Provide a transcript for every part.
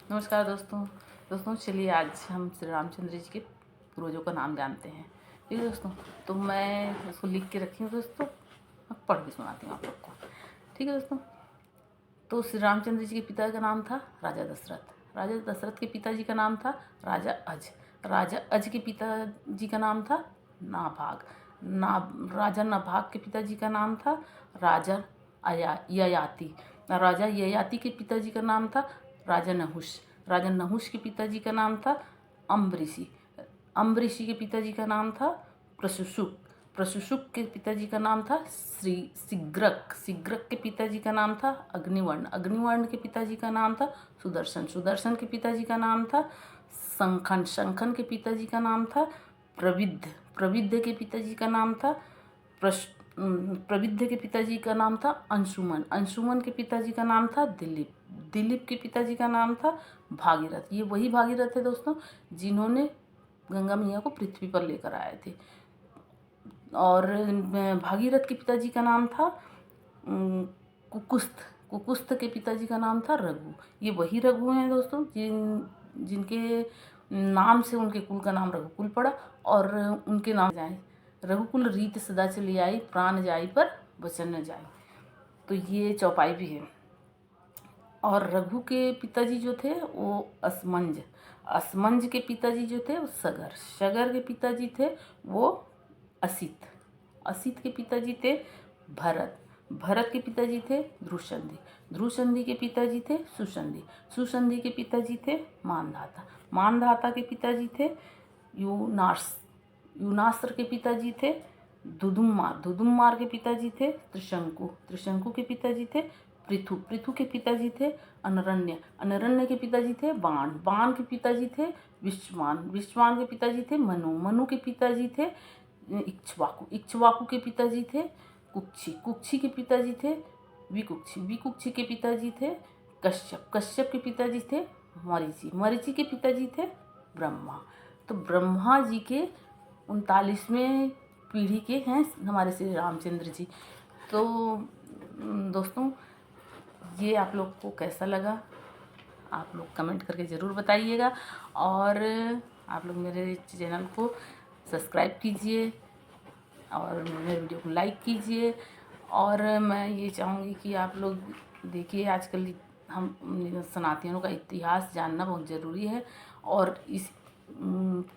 नमस्कार दोस्तों चलिए आज हम श्री रामचंद्र जी के पूर्वजों का नाम जानते हैं। ठीक है दोस्तों, तो मैं उसको लिख के रखी हूँ दोस्तों, मैं पढ़ के सुनाती हूँ आप लोग को। ठीक है दोस्तों, तो श्री रामचंद्र जी के पिता का नाम था राजा दशरथ। राजा दशरथ के पिताजी का नाम था राजा अज। राजा अज के पिताजी का नाम था नाभाग। राजा नाभाग के पिताजी का नाम था राजा ययाति। राजा ययाति के पिताजी का नाम था राजा नहुष। राजा नहुष के पिताजी का नाम था अम्बरीषि। अम्बरीषि के पिताजी का नाम था प्रशुशुक। प्रशुशुक के पिताजी का नाम था सिग्रक। सिग्रक के पिताजी का नाम था अग्निवर्ण। अग्निवर्ण के पिताजी का नाम था सुदर्शन। सुदर्शन के पिताजी का नाम था शंखन। शंखन के पिताजी का नाम था प्रविद्ध। प्रविद्ध के पिताजी का नाम था प्रविद्ध के पिताजी का नाम था अंशुमन। अंशुमन के पिताजी का नाम था दिलीप। दिलीप के पिताजी का नाम था भागीरथ। ये वही भागीरथ है दोस्तों जिन्होंने गंगा मैया को पृथ्वी पर लेकर आए थे। और भागीरथ के पिताजी का नाम था कुकुस्थ। कुकुस्थ के पिताजी का नाम था रघु। ये वही रघु हैं दोस्तों जिनके नाम से उनके कुल का नाम रघुकुल पड़ा। और उनके नाम जाए रघुकुल रीत सदा चली आई, प्राण जाई पर वचन न जाए। तो ये चौपाई भी है। और रघु के पिताजी जो थे वो असमंज। असमंज के पिताजी जो थे वो सगर। सगर के पिताजी थे वो असित। असित के पिताजी थे भरत। भरत के पिताजी थे ध्रुसंधि। ध्रुसंधि के पिताजी थे सुसंधि। सुसंधि के पिताजी थे मानधाता। मानधाता के पिताजी थे यूनास। यूनास्र के पिताजी थे दुदुम्मार। दुदुम्मार के पिताजी थे त्रिशंकु। त्रिशंकु के पिताजी थे पृथु। पृथु के पिताजी थे अनरण्य। अनरण्य के पिताजी थे बाण। बाण के पिताजी थे विश्वान। विश्वान के पिताजी थे मनु। मनु के पिताजी थे इक्ष्वाकु। इक्ष्वाकु के पिताजी थे कुक्षी। कुक्षी के पिताजी थे विकुक्षी। विकुक्षी के पिताजी थे कश्यप। कश्यप के पिताजी थे मरीचि। मरीचि के पिताजी थे ब्रह्मा। तो ब्रह्मा जी के 39वें पीढ़ी के हैं हमारे श्री रामचंद्र जी। तो दोस्तों ये आप लोग को कैसा लगा आप लोग कमेंट करके ज़रूर बताइएगा। और आप लोग मेरे चैनल को सब्सक्राइब कीजिए और मेरे वीडियो को लाइक कीजिए। और मैं ये चाहूँगी कि आप लोग देखिए, आजकल हम सनातनियों का इतिहास जानना बहुत ज़रूरी है। और इस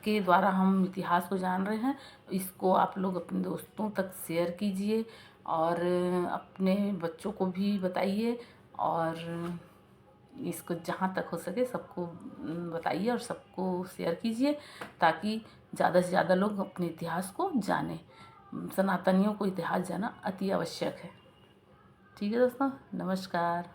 के द्वारा हम इतिहास को जान रहे हैं। इसको आप लोग अपने दोस्तों तक शेयर कीजिए और अपने बच्चों को भी बताइए। और इसको जहाँ तक हो सके सबको बताइए और सबको शेयर कीजिए ताकि ज़्यादा से ज़्यादा लोग अपने इतिहास को जानें। सनातनियों को इतिहास जानना अति आवश्यक है। ठीक है दोस्तों, नमस्कार।